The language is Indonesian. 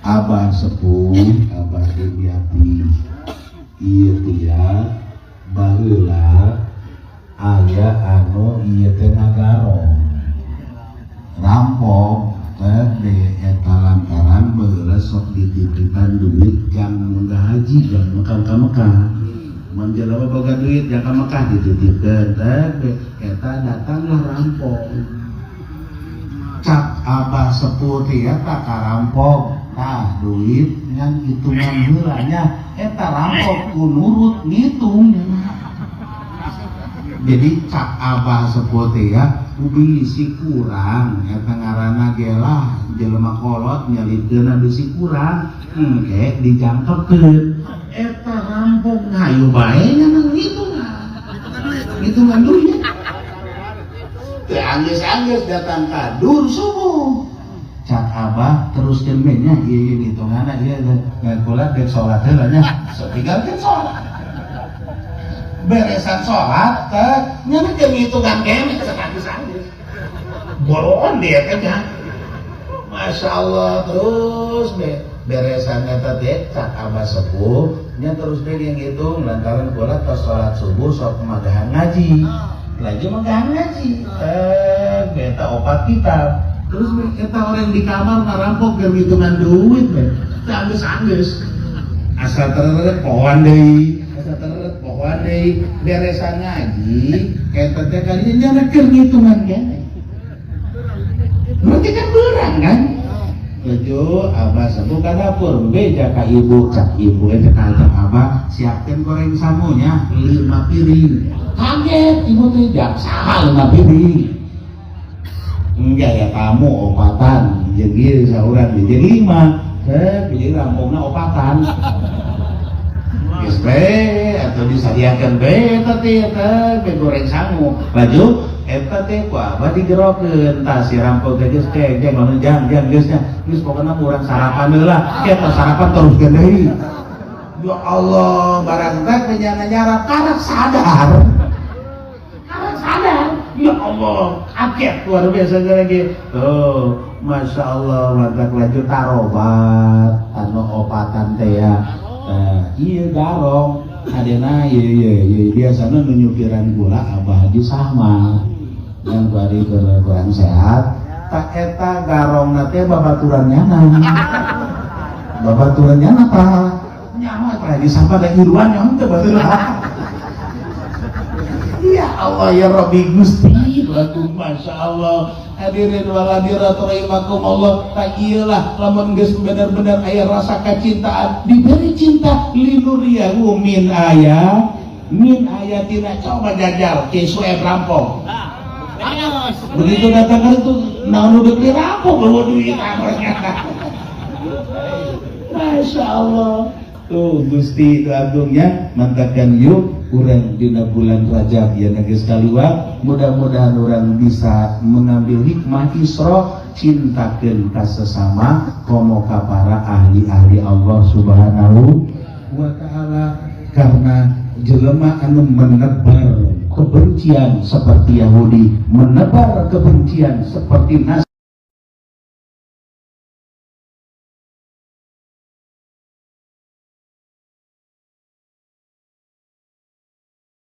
Abah sepuh Abah Dimyati ieu teh ya baheula aya anu ieu teh ngagarong rampok teh eta lantaran baheula sok dititipkan duit jang munggah haji jang makan ka Mekah mun jelema boga duit jang ka Mekah dititipkeun teh eta datanglah rampok cak Abah sepuh teh eta karampok tah duit ngan hitungan heulanya eta rampok kunurut ngitung jadi cak Abah sepuh teh ya bisi kurang eta ngaranna ge lah jelema kolot nyalikeun bisi kurang engke dijangkekeun eta rampok ngayu bae ngan hitungan duit teh anggeus-anggeus datang ka dur subuh cak Abah terus demenya ieu hitunganna ieu ngakulat dek salat heula nya satinggalkeun salat beresan salat teh nya teh hitungan kene sakanggeus-anggeus borongan dia teh nya masyaallah terus beresan eta teh cak Abah sepuh nya terus deui ngitung lantaran kula tos salat subuh sok magahan ngaji lagi magahan ngaji eta opat kitab terus kita orang di kamar ngarampok biar hitungan duit anggeus-anggeus asal tereret pohon deui beresan ngaji eta teh kali nya keur hitungan kene berarti kan beurang kan tujuh Abah sepuh ka dapur beja ka ibu cak ibu eta ka Abah siapkeun goreng samunya 5 piring kaget ibu teh jak saha 5 piring enggak ya kamu opatan jadi sauran jadi 5 jadi rampungna opatan geus bae atau disadiakeun bae eta teh goreng sangu baju eta teh ku Abah digerokeun tah si rampung teh geus kengkeng lamun jang geusnya geus pokona urang sarapan heula eta sarapan teruskeun deui ya Allah barang teh nyana-nyana karek sadar ya Allah, kaget luar biasa lagi. Oh, masya Allah, mantap lanjut tarobat, anu opatan teh ya. Iya garong, adena iya biasanya menyupiran gula Abah Haji Sahma, yang bari kurang sehat. Tak eta garong nate babaturan nyana, pak. Nyawa Pak Haji Sahma dan hiruan yang teh baturan. Ya Allah ya Rabbi Gusti lagu masya Allah hadirin wal hadirat rahimakum Allah tak iyalah lamun geus bener-bener aya rasa kecintaan diberi cinta linuriyahu min ayatina coba jajal ke sueb rampok begitu datang ke itu naon udah dirampok bawa duit amarnya masya Allah tuh Gusti itu agungnya mantakan yuk urang dina bulan Rajab ya geus kaliwat mudah-mudahan orang bisa mengambil hikmah Isra cintakeun ka sesama komo ka para ahli-ahli Allah Subhanahu wa taala karena jelema anu menebar kebencian seperti Yahudi menebar kebencian seperti